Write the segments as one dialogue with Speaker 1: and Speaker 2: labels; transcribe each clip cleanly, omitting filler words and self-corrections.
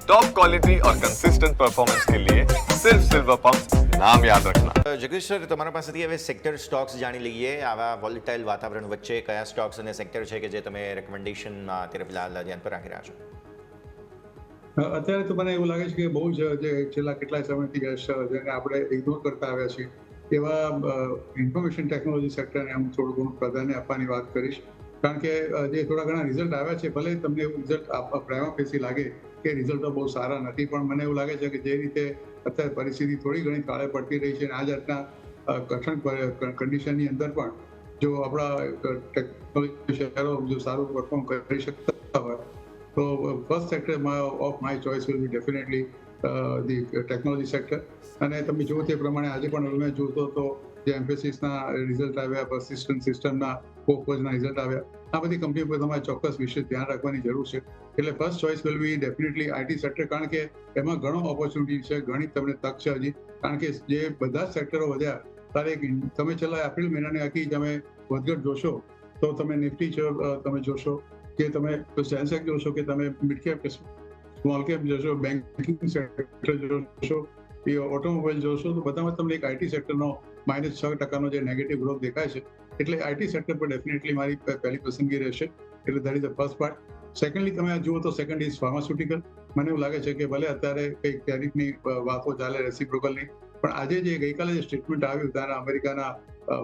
Speaker 1: Top quality और consistent performance के लिए सिर्फ सिल्वर पंप नाम याद रखना।
Speaker 2: જગદીશ સર, તમારા પાસેથી હવે સેક્ટર સ્ટોક્સ જાણી લઈએ. આવા વોલેટાઇલ વાતાવરણ વચ્ચે કયા સ્ટોક્સ અને સેક્ટર છે કે જે તમે રેકમેન્ડેશનમાં અત્યારે ફિલહાલ ધ્યાન પર રાખી રહ્યા છો?
Speaker 3: અત્યારે તો મને એવું લાગે છે કે બહુ જ જે છેલ્લા કેટલાય સમયથી જેને આપણે ઇગ્નોર કરતા આવ્યા છીએ એવા ઇન્ફોર્મેશન ટેકનોલોજી સેક્ટરને હું થોડું ઘણું પ્રાધાન્ય આપવાની વાત કરીશ. કારણ કે જે થોડા ઘણા રિઝલ્ટ આવ્યા છે, ભલે તમને એવું રિઝલ્ટ પ્રાઇમા ફેસી લાગે કે રિઝલ્ટો બહુ સારા નથી, પણ મને એવું લાગે છે કે જે રીતે અત્યારે પરિસ્થિતિ થોડી ઘણી કાળે પડતી રહી છે અને આ જાતના કઠણ કન્ડિશનની અંદર પણ જો આપણા ટેકનોલોજી શેરો જો સારું પરફોર્મ કરી શકતા હોય તો first sector of my choice will be definitely the technology sector. અને તમે જુઓ તે પ્રમાણે આજે પણ મેં જોતો તો જે એમ્ફેસિસના રિઝલ્ટ આવ્યા, પર્સિસ્ટન્ટ સિસ્ટમના કોકોઝના રિઝલ્ટ આવ્યા, આ બધી કંપનીઓ પર તમારે ચોક્કસ વિશેષ ધ્યાન રાખવાની જરૂર છે. એટલે first choice will be definitely IT sector, કારણ કે એમાં ઘણો ઓપોર્ચ્યુનિટી છે, ઘણી તમને તક છે હજી. કારણ કે જે બધા જ સેક્ટરો વધ્યા ત્યારે તમે છેલ્લા એપ્રિલ મહિનાની આખી તમે વધઘટ જોશો તો તમે નિફ્ટી તમે જોશો કે તમે સેન્સેક્સ જોશો કે તમે મિડ કેપ સ્મોલ કેપ જોશો, બેન્કિંગ સેક્ટર જોશો, એ ઓટોમોબાઈલ જોશો, તો બધામાં તમને એક આઈટી સેક્ટરનો -6% જે નેગેટિવ ગ્રોથ દેખાય છે. એટલે આઈટી સેક્ટર પર ડેફિનેટલી મારી પહેલી પસંદગી રહેશે. એટલે that is the first part. Secondly તમે જુઓ તો સેકન્ડ ઇઝ ફાર્માસ્યુટિકલ. મને એવું લાગે છે કે ભલે અત્યારે કંઈક ટેરિફની વાતો ચાલે રેસિપ્રોકલની, પણ આજે જે ગઈકાલે જે સ્ટેટમેન્ટ આવ્યું ત્યારે અમેરિકાના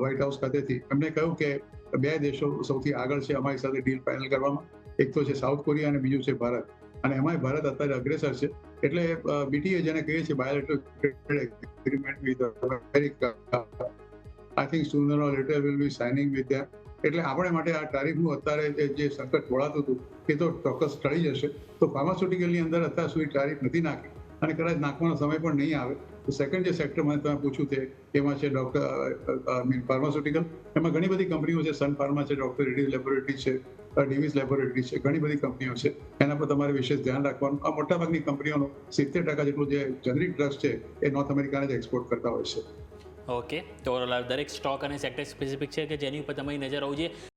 Speaker 3: વ્હાઇટ હાઉસ ખાતેથી એમને કહ્યું કે બે દેશો સૌથી આગળ છે અમારી સાથે ડીલ ફાઇનલ કરવામાં. એક તો છે સાઉથ કોરિયા અને બીજું છે ભારત. અને એમાંય ભારત અત્યારે અગ્રેસર છે. એટલે બીટીએ જેને કહીએ છીએ bilateral agreement with America, I think sooner or later will be signing with them. એટલે આપણે માટે આ ટારિફનું અત્યારે જે સંકટ વળાતું હતું એ તો ચોક્કસ ટળી જશે. તો ફાર્માસ્યુટિકલની અંદર અત્યાર સુધી ટારિફ નથી નાખી અને કદાચ નાખવાનો સમય પણ નહીં આવે. તો સેકન્ડ જે સેક્ટર મને તમે પૂછ્યું તે એમાં છે ફાર્માસ્યુટિકલ. એમાં ઘણી બધી કંપનીઓ છે. સન ફાર્મા છે, ડોક્ટર રેડ્ડીઝ લેબોરેટરી છે, ડીવીસ લેબોરેટરી છે, ઘણી બધી કંપનીઓ છે. એના પર તમારે વિશેષ ધ્યાન રાખવાનું. આ મોટાભાગની કંપનીઓનો 70% જેટલું જે જેનરિક ડ્રગ્સ છે એ નોર્થ અમેરિકાને જ એક્સપોર્ટ કરતા હોય છે.
Speaker 4: ઓકે, તો દરેક સ્ટોક અને સેક્ટર સ્પેસિફિક છે કે જેની ઉપર તમારી નજર હોવી જોઈએ.